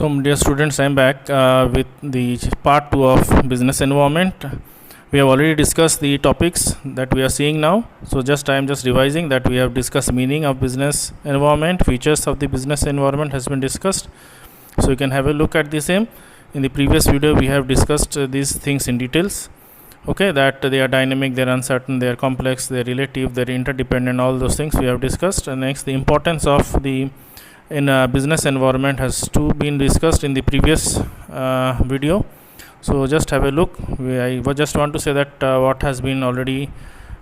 So, dear students, I am back with the part 2 of business environment. We have already discussed the topics that we are seeing now. So, I am just revising that we have discussed meaning of business environment, features of the business environment has been discussed. So, you can have a look at the same. In the previous video, we have discussed these things in details. Okay, that they are dynamic, they are uncertain, they are complex, they are relative, they are interdependent. All those things we have discussed. And next, the importance of the in a business environment has been discussed in the previous video. So just have a look. I just want to say that what has been already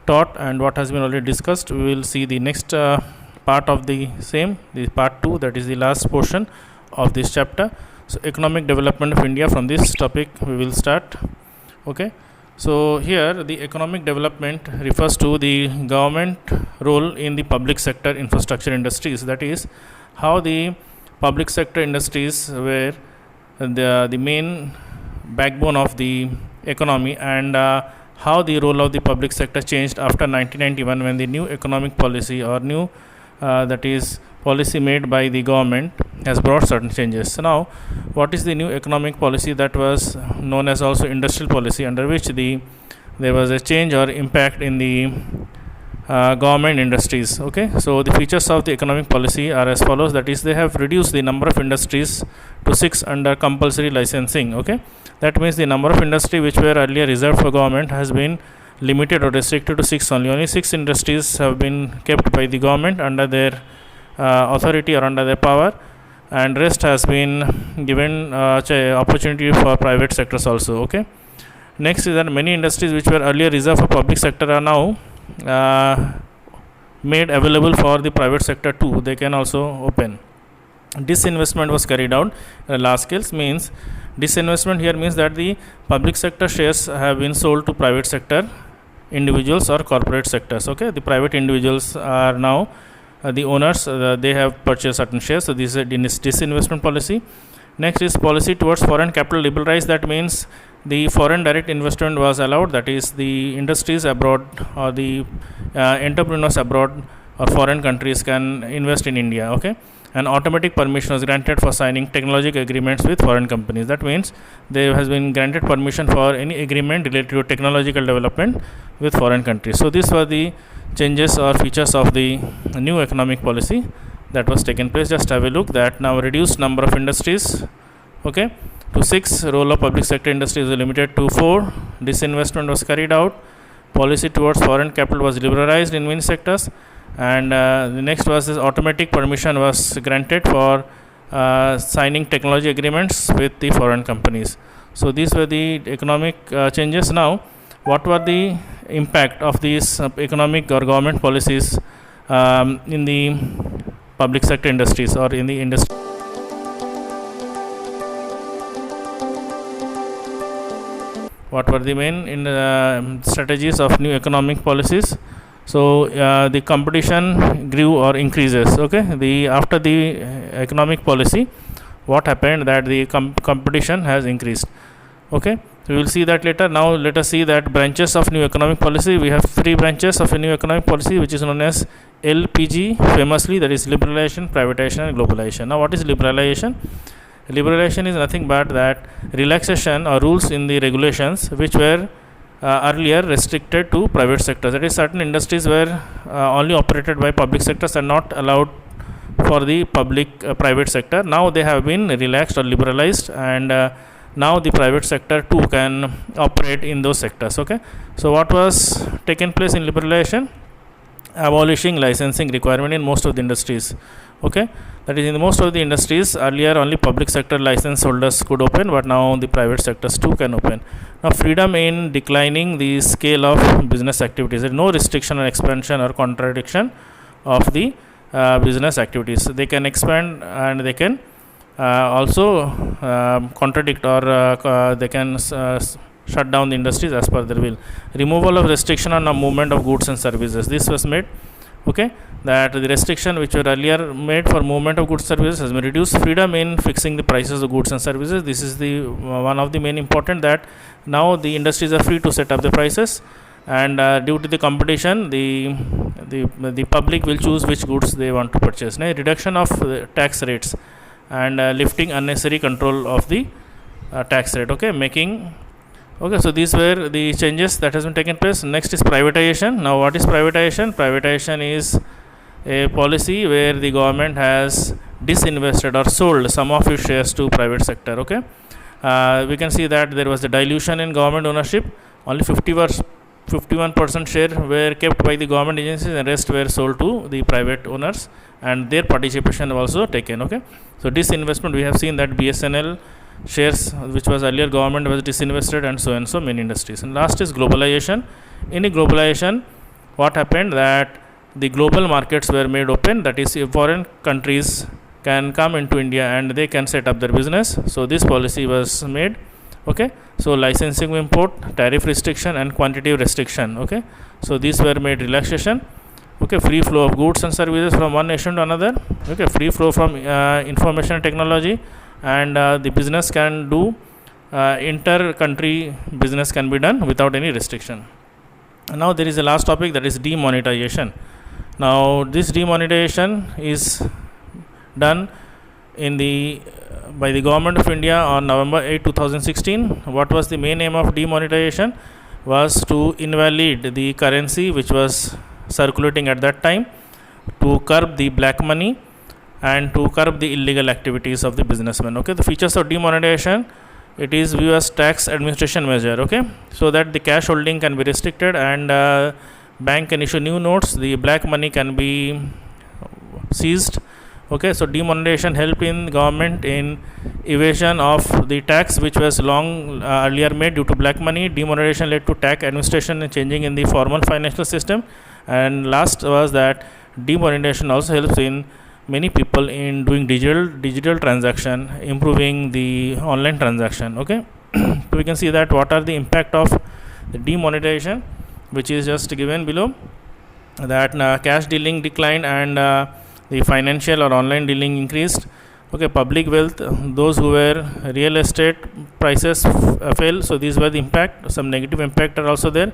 taught and what has been already discussed, we will see the next part of the same, the part 2, that is the last portion of this chapter. So economic development of India, from this topic we will start. Okay, so here the economic development refers to the government role in the public sector infrastructure industries, that is how the public sector industries were the main backbone of the economy, and how the role of the public sector changed after 1991 when the new economic policy or new that is policy made by the government has brought certain changes. So now, what is the new economic policy? That was known as also industrial policy, under which there was a change or impact in the government industries. Okay, so the features of the economic policy are as follows, that is they have reduced the number of industries to 6 under compulsory licensing. Okay, that means the number of industry which were earlier reserved for government has been limited or restricted to 6 only. Only 6 industries have been kept by the government under their authority or under their power, and rest has been given opportunity for private sectors also. Okay, next is that many industries which were earlier reserved for public sector are now made available for the private sector too. They can also open. Disinvestment was carried out at large scales. Means disinvestment here means that the public sector shares have been sold to private sector individuals or corporate sectors. Okay, the private individuals are now the owners, they have purchased certain shares. So this is a disinvestment policy. Next is policy towards foreign capital liberalized. That means the foreign direct investment was allowed, that is the industries abroad or the entrepreneurs abroad or foreign countries can invest in India. Okay, and automatic permission was granted for signing technological agreements with foreign companies. That means there has been granted permission for any agreement related to technological development with foreign countries. So these were the changes or features of the new economic policy that was taken place. Just have a look that now reduced number of industries, okay, to 6. Role of public sector industries was limited to 4. Disinvestment was carried out. Policy towards foreign capital was liberalized in many sectors, and the next was this automatic permission was granted for signing technology agreements with the foreign companies. So these were the economic changes. Now, what were the impact of these economic or government policies in the public sector industries or in the industry? What were the main strategies of new economic policies? So the competition grew or increases. Okay, after the economic policy, what happened that the competition has increased. Okay, we will see that later. Now let us see that branches of new economic policy. We have 3 branches of a new economic policy, which is known as LPG famously, that is liberalization, privatization and globalization. Now what is liberalization? Liberalization is nothing but that relaxation or rules in the regulations which were earlier restricted to private sectors. That is, certain industries were only operated by public sectors and not allowed for the private sector. Now they have been relaxed or liberalized, and now the private sector too can operate in those sectors. Okay, so what was taken place in liberalization? Abolishing licensing requirement in most of the industries. Okay, that is, in most of the industries earlier only public sector license holders could open, but now the private sectors too can open. Now freedom in declining the scale of business activities. There is no restriction or expansion or contradiction of the business activities. They can expand and they can also contradict, or they can shut down the industries as per their will. Removal of restriction on the movement of goods and services. This was made. Okay, that the restriction which were earlier made for movement of goods and services has been reduced. Freedom in fixing the prices of goods and services. This is the one of the main important, that now the industries are free to set up the prices, and due to the competition, the public will choose which goods they want to purchase. Now, reduction of tax rates and lifting unnecessary control of the tax rate. Okay, making okay. So these were the changes that has been taken place. Next is privatization. Now, what is privatization? Privatization is a policy where the government has disinvested or sold some of its shares to private sector. Okay, we can see that there was a dilution in government ownership. Only 51% share were kept by the government agencies, and rest were sold to the private owners, and their participation was also taken. Okay, so disinvestment, we have seen that BSNL shares which was earlier government was disinvested, and so many industries. And last is globalization. In a globalization, what happened, that the global markets were made open, that is, foreign countries can come into India and they can set up their business. So this policy was made. Okay, so licensing import, tariff restriction, and quantitative restriction. Okay, so these were made relaxation. Okay, free flow of goods and services from one nation to another. Okay, free flow from information technology, and the business can do inter-country business can be done without any restriction. And now there is a last topic, that is demonetization. Now this demonetization is done in the by the government of India on November 8, 2016. What was the main aim of demonetization? Was to invalidate the currency which was circulating at that time, to curb the black money, and to curb the illegal activities of the businessmen. Okay, the features of demonetization, it is viewed as tax administration measure. Okay, so that the cash holding can be restricted, and bank can issue new notes, the black money can be seized. Okay, so demonetization helped in government in evasion of the tax which was long earlier made due to black money. Demonetization led to tax administration and changing in the formal financial system. And last was that demonetization also helps in many people in doing digital transaction, improving the online transaction. Okay, so we can see that what are the impact of the demonetization, which is just given below, that cash dealing declined, and the financial or online dealing increased. Okay, public wealth, those who were real estate prices fell. So these were the impact. Some negative impact are also there.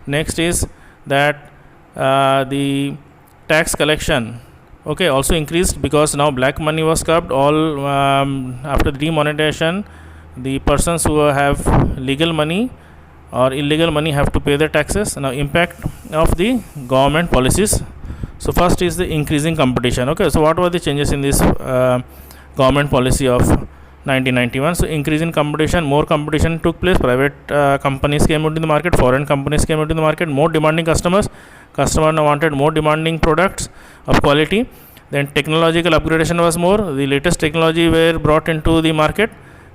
Next is that the tax collection, okay, also increased, because now black money was curbed. All after the demonetization, the persons who have legal money or illegal money have to pay their taxes. Now impact of the government policies. So first is the increasing competition. Okay, so what were the changes in this government policy of 1991? So increase in competition, more competition took place. Private companies came into the market, foreign companies came into the market, more demanding customers. Customer now wanted more demanding products of quality. Then technological upgradation was more. The latest technology were brought into the market.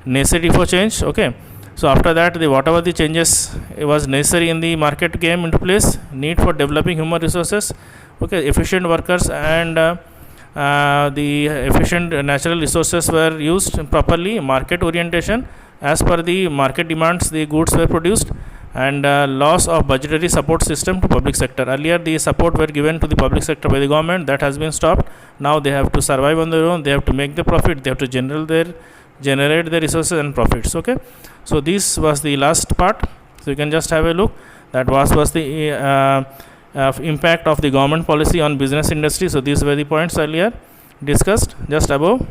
Necessity for change. Okay, so after that, the whatever the changes it was necessary in the market came into place. Need for developing human resources. Okay, efficient workers and the efficient natural resources were used properly. Market orientation, as per the market demands, the goods were produced. And loss of budgetary support system to public sector. Earlier the support were given to the public sector by the government, that has been stopped. Now they have to survive on their own, they have to make the profit, they have to generate their resources and profits. Okay, so this was the last part. So you can just have a look that was the impact of the government policy on business industry. So these were the points earlier discussed just above.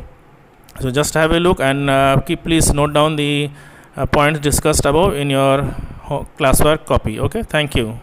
So just have a look, and please note down the points discussed above in your classwork copy. Okay, thank you.